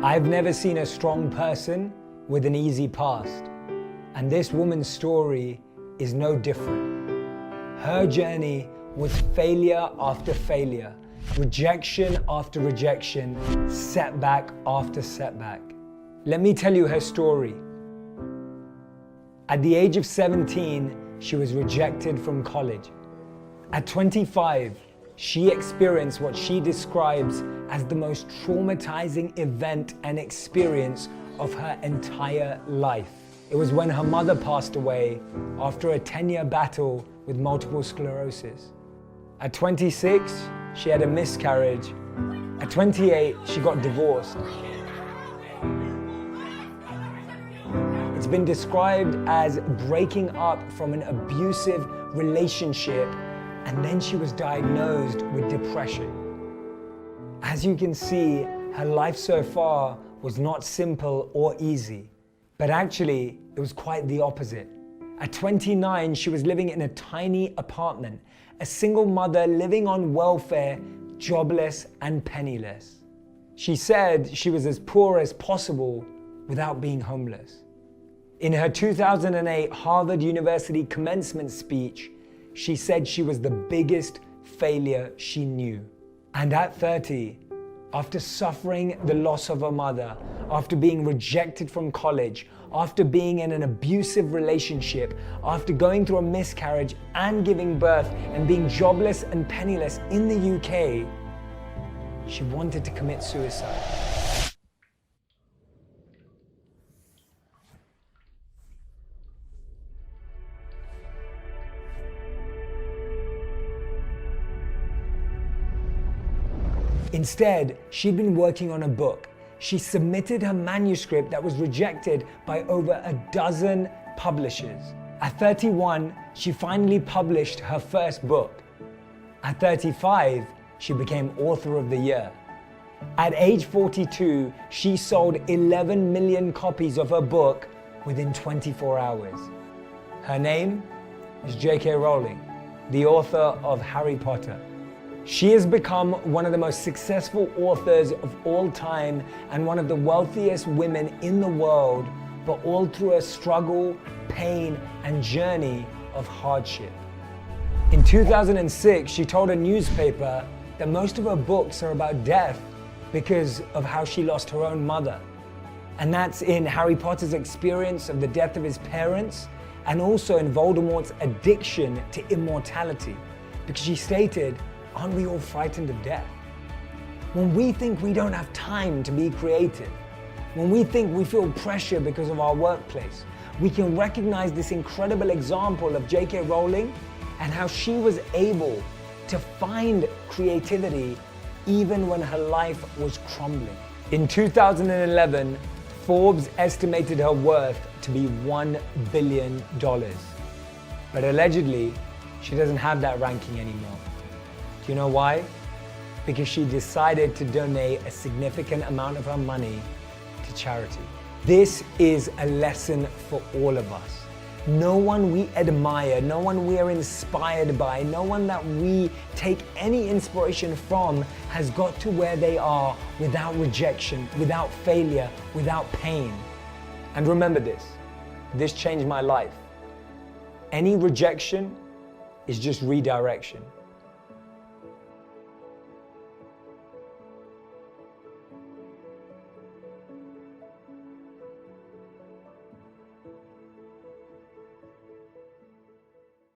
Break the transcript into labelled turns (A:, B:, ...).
A: I've never seen a strong person with an easy past, and this woman's story is no different. Her journey was failure after failure, rejection after rejection, setback after setback. Let me tell you her story. At the age of 17, she was rejected from college. At 25, she experienced what she describes as the most traumatizing event and experience of her entire life. It was when her mother passed away after a 10-year battle with multiple sclerosis. At 26, she had a miscarriage. At 28, she got divorced. It's been described as breaking up from an abusive relationship, and then she was diagnosed with depression. As you can see, her life so far was not simple or easy, but actually it was quite the opposite. At 29, she was living in a tiny apartment, a single mother living on welfare, jobless and penniless. She said she was as poor as possible without being homeless. In her 2008 Harvard University commencement speech, she said she was the biggest failure she knew. And at 30, after suffering the loss of her mother, after being rejected from college, after being in an abusive relationship, after going through a miscarriage and giving birth and being jobless and penniless in the UK, she wanted to commit suicide. Instead, she'd been working on a book. She submitted her manuscript that was rejected by over a dozen publishers. At 31, she finally published her first book. At 35, she became author of the year. At age 42, she sold 11 million copies of her book within 24 hours. Her name is JK Rowling, the author of Harry Potter. She has become one of the most successful authors of all time and one of the wealthiest women in the world, but all through a struggle, pain, and journey of hardship. In 2006, she told a newspaper that most of her books are about death because of how she lost her own mother. And that's in Harry Potter's experience of the death of his parents, and also in Voldemort's addiction to immortality. Because she stated, "Aren't we all frightened of death? When we think we don't have time to be creative, when we think we feel pressure because of our workplace, we can recognize this incredible example of JK Rowling and how she was able to find creativity even when her life was crumbling." In 2011, Forbes estimated her worth to be $1 billion. But allegedly, she doesn't have that ranking anymore. Do you know why? Because she decided to donate a significant amount of her money to charity. This is a lesson for all of us. No one we admire, no one we are inspired by, no one that we take any inspiration from has got to where they are without rejection, without failure, without pain. And remember this changed my life. Any rejection is just redirection.